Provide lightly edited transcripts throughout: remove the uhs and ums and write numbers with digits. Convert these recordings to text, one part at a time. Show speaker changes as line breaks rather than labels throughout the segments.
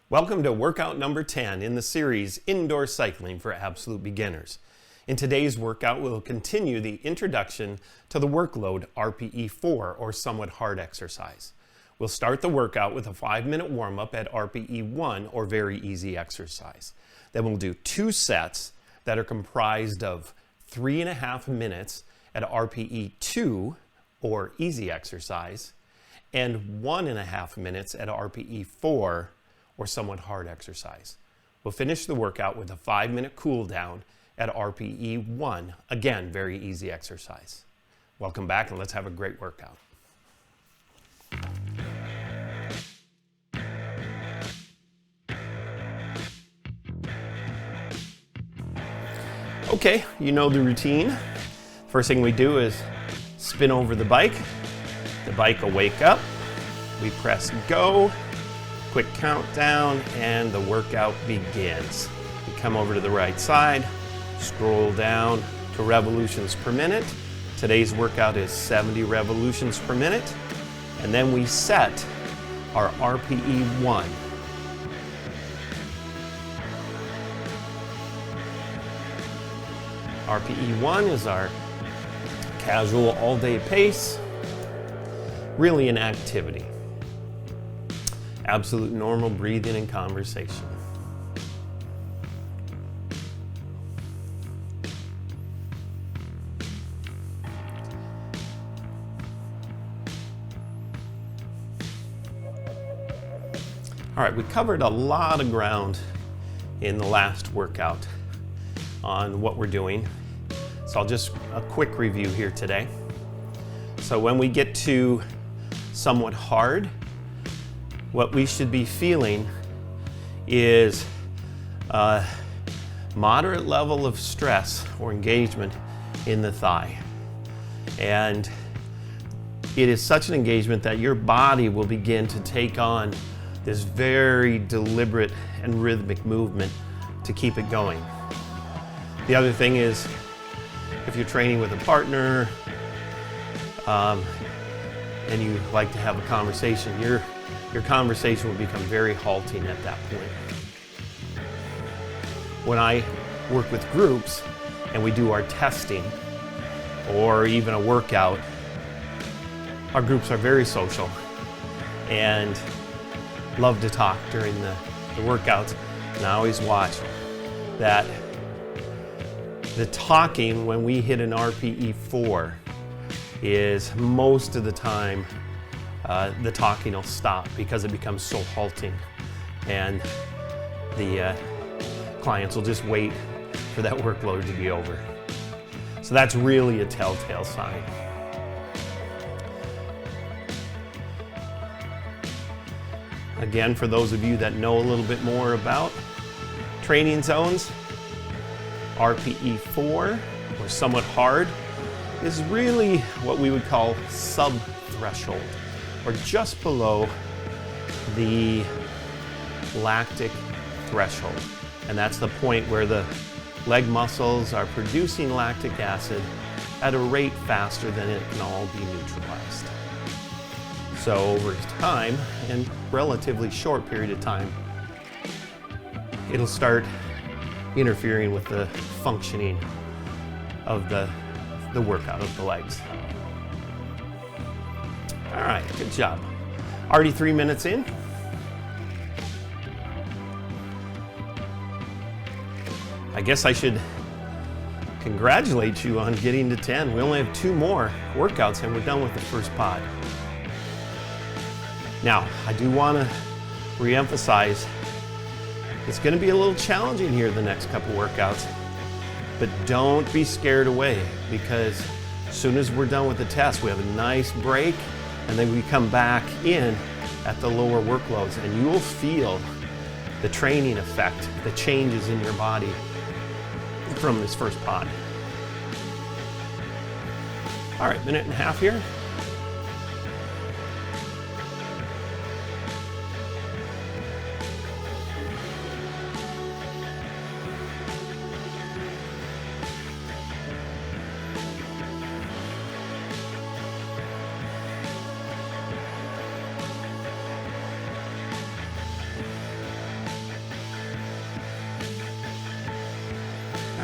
Welcome to workout number 10 in the series Indoor Cycling for Absolute Beginners. In today's workout, we'll continue the introduction to the workload RPE4 or somewhat hard exercise. We'll start the workout with a 5-minute warm-up at RPE1 or very easy exercise. Then we'll do 2 sets that are comprised of 3.5 minutes at RPE2 or easy exercise and 1.5 minutes at RPE4 or somewhat hard exercise. We'll finish the workout with a 5-minute cool down at RPE1, again, very easy exercise. Welcome back and let's have a great workout. Okay, you know the routine. First thing we do is spin over the bike. The bike will wake up. We press go. Quick countdown and the workout begins. We come over to the right side, scroll down to revolutions per minute. Today's workout is 70 revolutions per minute. And then we set our RPE1. RPE1 is our casual all-day pace, really an activity. Absolute normal breathing and conversation. All right, we covered a lot of ground in the last workout on what we're doing. So I'll just a quick review here today. So when we get to somewhat hard, what we should be feeling is a moderate level of stress or engagement in the thigh. And it is such an engagement that your body will begin to take on this very deliberate and rhythmic movement to keep it going. The other thing is, if you're training with a partner and you like to have a conversation, your conversation will become very halting at that point. When I work with groups and we do our testing or even a workout, our groups are very social and love to talk during the workouts. And I always watch that the talking when we hit an RPE4 is most of the time the talking will stop because it becomes so halting, and the clients will just wait for that workload to be over. So that's really a telltale sign. Again, for those of you that know a little bit more about training zones, RPE4, or somewhat hard, is really what we would call sub-threshold, or just below the lactic threshold. And that's the point where the leg muscles are producing lactic acid at a rate faster than it can all be neutralized. So over time, and relatively short period of time, it'll start interfering with the functioning of the workout of the legs. All right, good job. Already 3 minutes in. I guess I should congratulate you on getting to 10. We only have 2 more workouts and we're done with the first pod. Now, I do want to reemphasize, it's going to be a little challenging here the next couple workouts, but don't be scared away, because as soon as we're done with the test, we have a nice break, and then we come back in at the lower workloads, and you will feel the training effect, the changes in your body from this first pod. All right, 1.5 minutes here.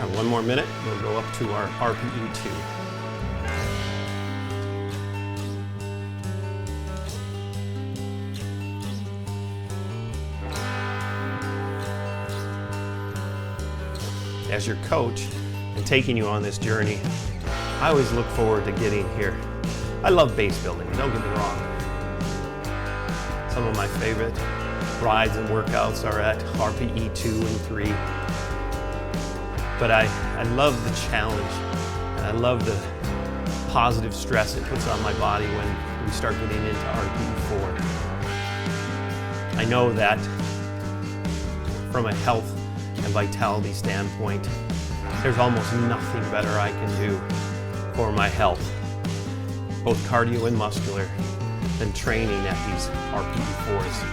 right, one more minute, we'll go up to our RPE 2. As your coach and taking you on this journey, I always look forward to getting here. I love base building, don't get me wrong. Some of my favorite rides and workouts are at RPE 2 and 3. But I love the challenge, and I love the positive stress it puts on my body when we start getting into RPE 4. I know that from a health and vitality standpoint, there's almost nothing better I can do for my health, both cardio and muscular, than training at these RPE 4s.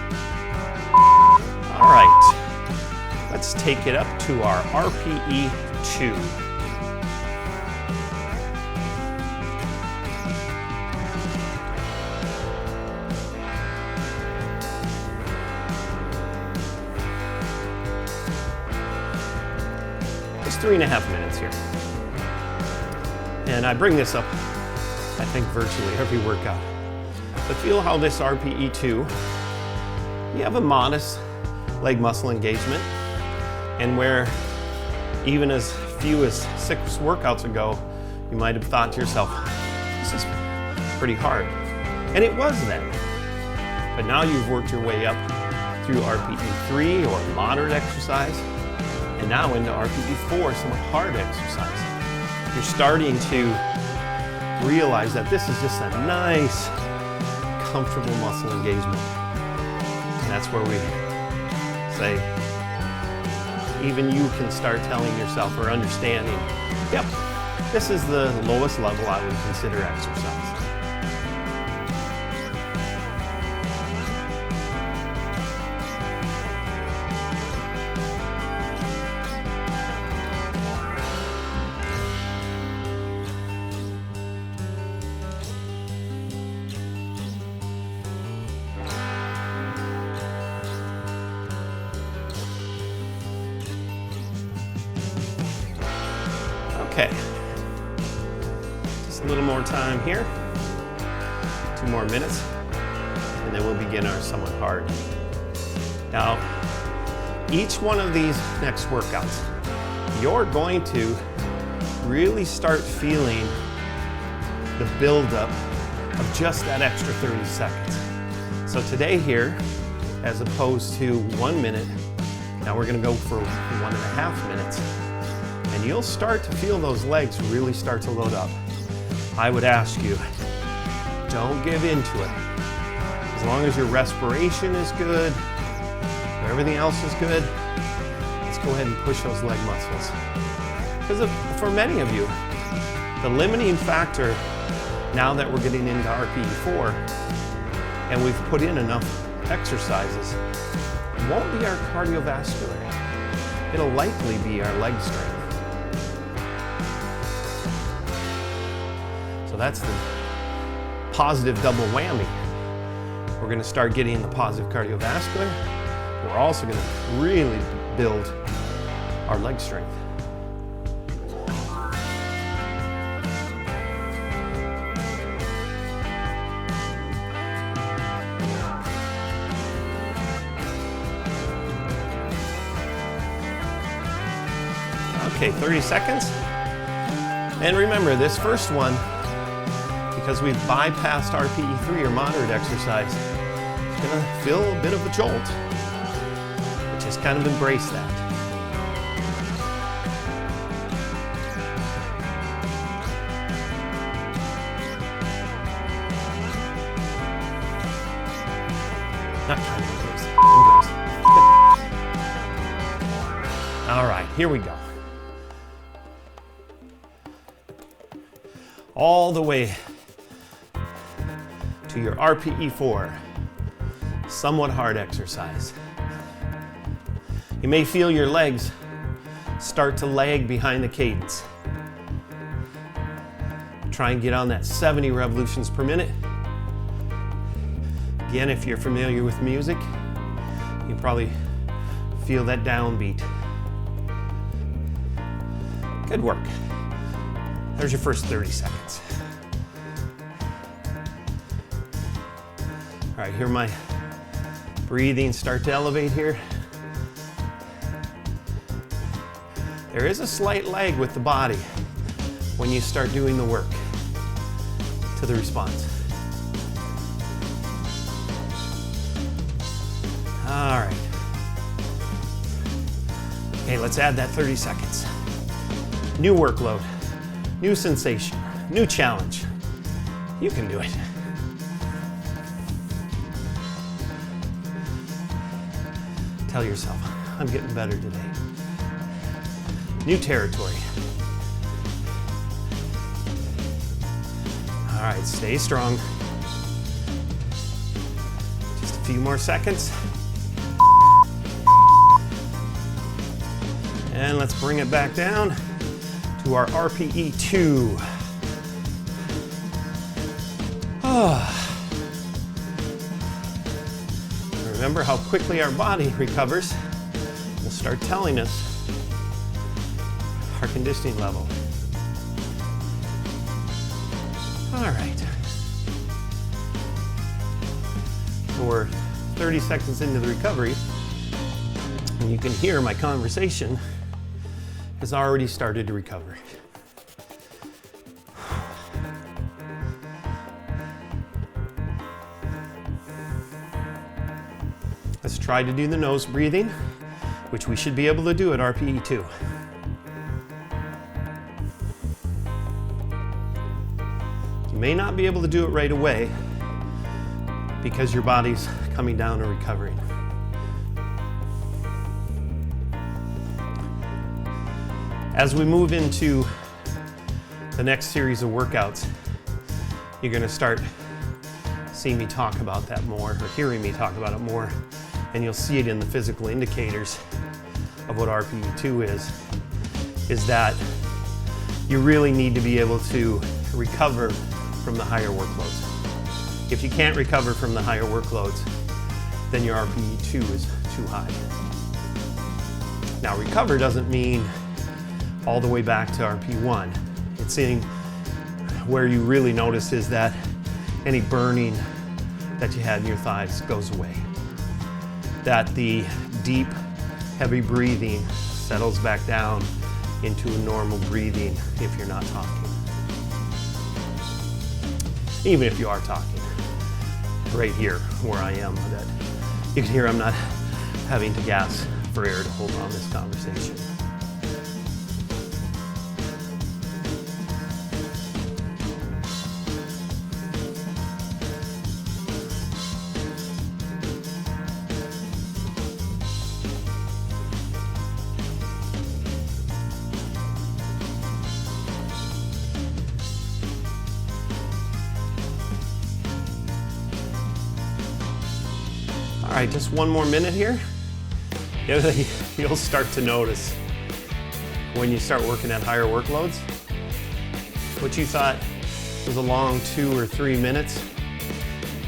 All right, let's take it up to our RPE 2. Just 3.5 minutes here. And I bring this up, I think, virtually every workout. But feel how this RPE 2, you have a modest leg muscle engagement, and where even as few as 6 workouts ago, you might have thought to yourself, this is pretty hard. And it was then. But now you've worked your way up through RPE 3 or moderate exercise, and now into RPE 4, somewhat hard exercise. You're starting to realize that this is just a nice, comfortable muscle engagement. And that's where we say, even you can start telling yourself or understanding, yep, this is the lowest level I would consider exercise. Okay, just a little more time here, 2 more minutes, and then we'll begin our somewhat hard. Now, each one of these next workouts, you're going to really start feeling the buildup of just that extra 30 seconds. So today here, as opposed to 1 minute, now we're gonna go for 1.5 minutes. And you'll start to feel those legs really start to load up. I would ask you, don't give into it. As long as your respiration is good, everything else is good, let's go ahead and push those leg muscles. Because for many of you, the limiting factor now that we're getting into RPE 4 and we've put in enough exercises, won't be our cardiovascular. It'll likely be our leg strength. So that's the positive double whammy. We're going to start getting the positive cardiovascular. We're also going to really build our leg strength. Okay, 30 seconds. And remember, this first one, because we've bypassed RPE 3 or moderate exercise, it's gonna feel a bit of a jolt. But just kind of embrace that. Not kind of embrace, embrace. All right, here we go. All the way to your RPE 4, somewhat hard exercise. You may feel your legs start to lag behind the cadence. Try and get on that 70 revolutions per minute. Again, if you're familiar with music, you probably feel that downbeat. Good work. There's your first 30 seconds. All right, hear my breathing start to elevate here. There is a slight lag with the body when you start doing the work to the response. All right. Okay, let's add that 30 seconds. New workload, new sensation, new challenge. You can do it. Tell yourself, I'm getting better today. New territory. All right, stay strong. Just a few more seconds. And let's bring it back down to our RPE 2. Remember how quickly our body recovers will start telling us our conditioning level. All right. So we're 30 seconds into the recovery, and you can hear my conversation has already started to recover. Let's try to do the nose breathing, which we should be able to do at RPE 2. You may not be able to do it right away because your body's coming down and recovering. As we move into the next series of workouts, you're going to start seeing me talk about that more, or hearing me talk about it more, and you'll see it in the physical indicators of what RPE 2 is that you really need to be able to recover from the higher workloads. If you can't recover from the higher workloads, then your RPE 2 is too high. Now, recover doesn't mean all the way back to RP1. It's in where you really notice is that any burning that you had in your thighs goes away. That the deep, heavy breathing settles back down into a normal breathing if you're not talking. Even if you are talking, right here where I am, that you can hear I'm not having to gasp for air to hold on this conversation. All right, just one more minute here. The other thing you'll start to notice when you start working at higher workloads, what you thought was a long 2 or 3 minutes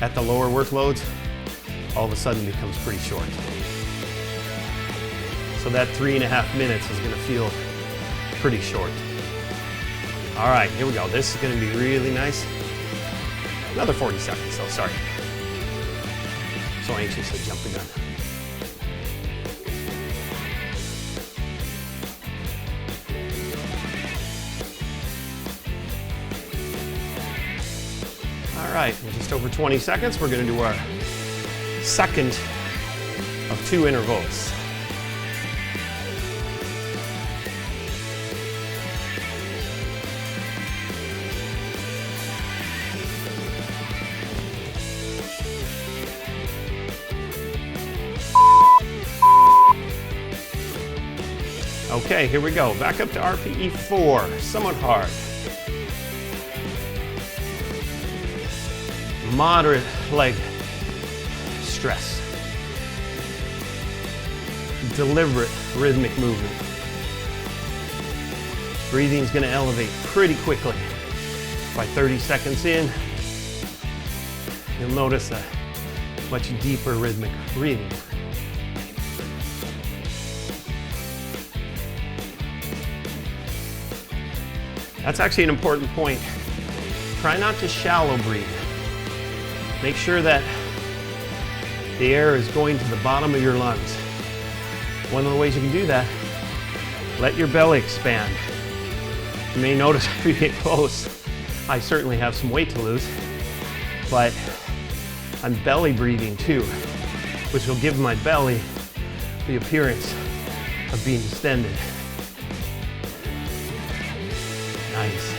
at the lower workloads, all of a sudden becomes pretty short. So that 3.5 minutes is gonna feel pretty short. All right, here we go. This is gonna be really nice. Another 40 seconds, so sorry. So anxious to jump the gun. All right, in just over 20 seconds, we're gonna do our second of 2 intervals. Okay, here we go. Back up to RPE 4, somewhat hard. Moderate leg stress. Deliberate rhythmic movement. Breathing's gonna elevate pretty quickly. By 30 seconds in, you'll notice a much deeper rhythmic breathing. That's actually an important point. Try not to shallow breathe. Make sure that the air is going to the bottom of your lungs. One of the ways you can do that, let your belly expand. You may notice as we get close, I certainly have some weight to lose, but I'm belly breathing too, which will give my belly the appearance of being distended. Nice.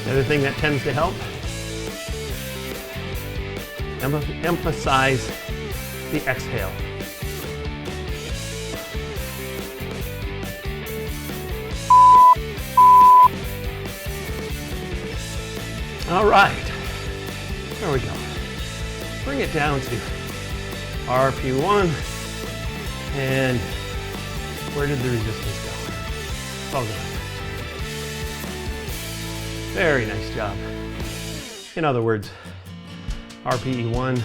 The other thing that tends to help, emphasize the exhale. All right, there we go. Bring it down to RP1, and where did the resistance go? Oh, no. Very nice job. In other words, RPE1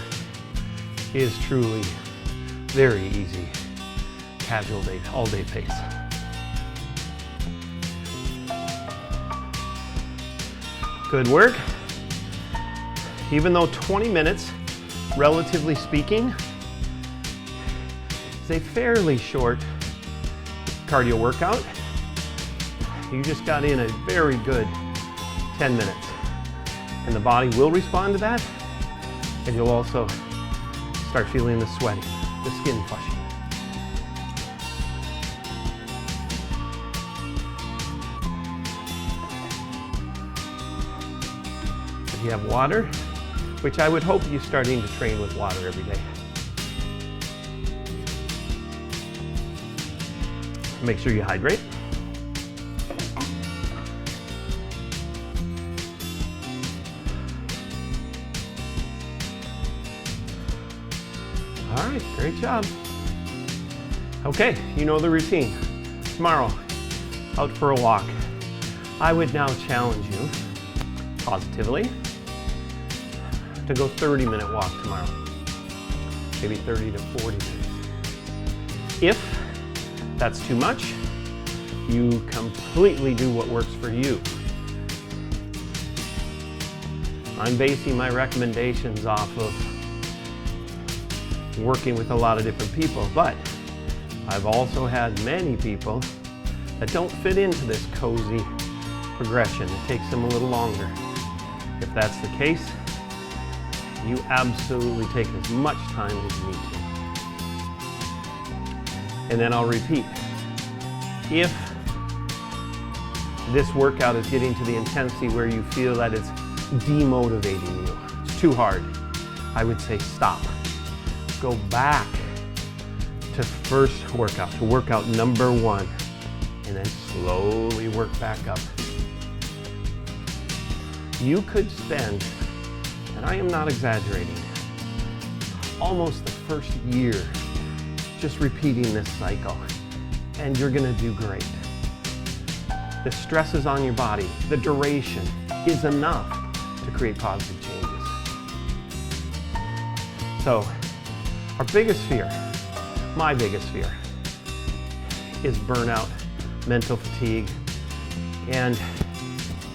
is truly very easy, casual day, all day pace. Good work. Even though 20 minutes, relatively speaking, is a fairly short cardio workout, you just got in a very good 10 minutes. And the body will respond to that, and you'll also start feeling the sweating, the skin flushing. If you have water, which I would hope you're starting to train with water every day. Make sure you hydrate. All right, great job. Okay, you know the routine. Tomorrow, out for a walk. I would now challenge you, positively, to go 30-minute walk tomorrow. Maybe 30 to 40 minutes. If that's too much, you completely do what works for you. I'm basing my recommendations off of working with a lot of different people, but I've also had many people that don't fit into this cozy progression. It takes them a little longer. If that's the case, you absolutely take as much time as you need to. And then I'll repeat. If this workout is getting to the intensity where you feel that it's demotivating you, it's too hard, I would say stop. Go back to first workout, to workout number one, and then slowly work back up. You could spend, and I am not exaggerating, almost the first year just repeating this cycle, and you're gonna do great. The stresses on your body, the duration is enough to create positive changes. So, our biggest fear, my biggest fear, is burnout, mental fatigue, and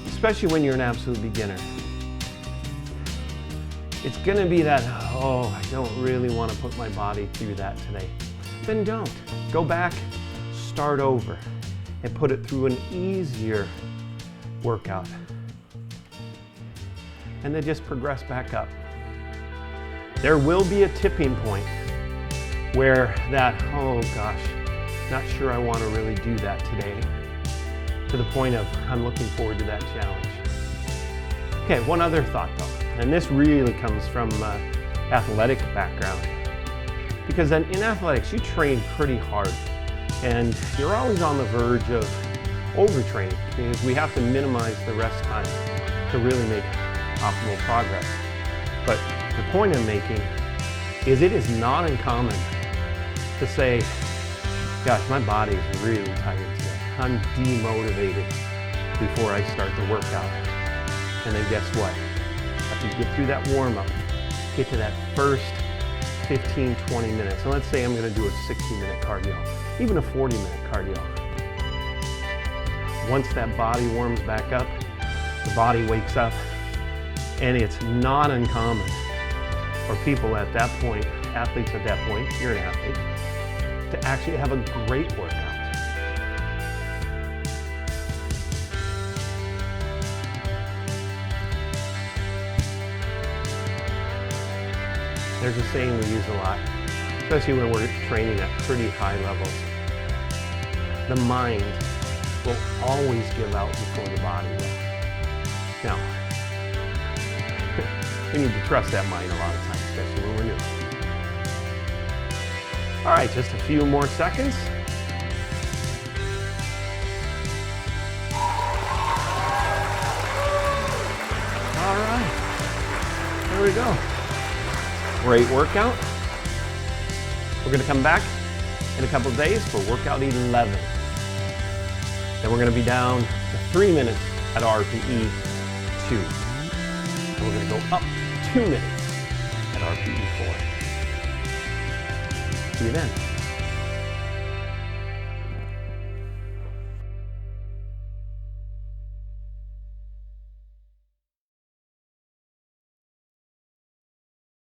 especially when you're an absolute beginner. It's gonna be that, oh, I don't really wanna put my body through that today. Then don't. Go back, start over, and put it through an easier workout. And then just progress back up. There will be a tipping point where that, oh gosh, not sure I want to really do that today, to the point of I'm looking forward to that challenge. Okay, one other thought though, and this really comes from athletic background, because in athletics you train pretty hard and you're always on the verge of overtraining because we have to minimize the rest time to really make optimal progress. But the point I'm making is it is not uncommon to say, gosh, my body is really tired today. I'm demotivated before I start the workout. And then guess what? After you get through that warm-up, get to that first 15, 20 minutes. And let's say I'm gonna do a 60-minute cardio, even a 40-minute cardio. Once that body warms back up, the body wakes up, and it's not uncommon for people at that point, athletes at that point, you're an athlete, to actually have a great workout. There's a saying we use a lot, especially when we're training at pretty high levels. The mind will always give out before the body will. Now, we need to trust that mind a lot of times, especially when we're new. All right, just a few more seconds. All right, there we go. Great workout. We're gonna come back in a couple of days for workout 11. Then we're gonna be down to 3 minutes at RPE 2. And we're gonna go up 2 minutes at RPE 4. See you then.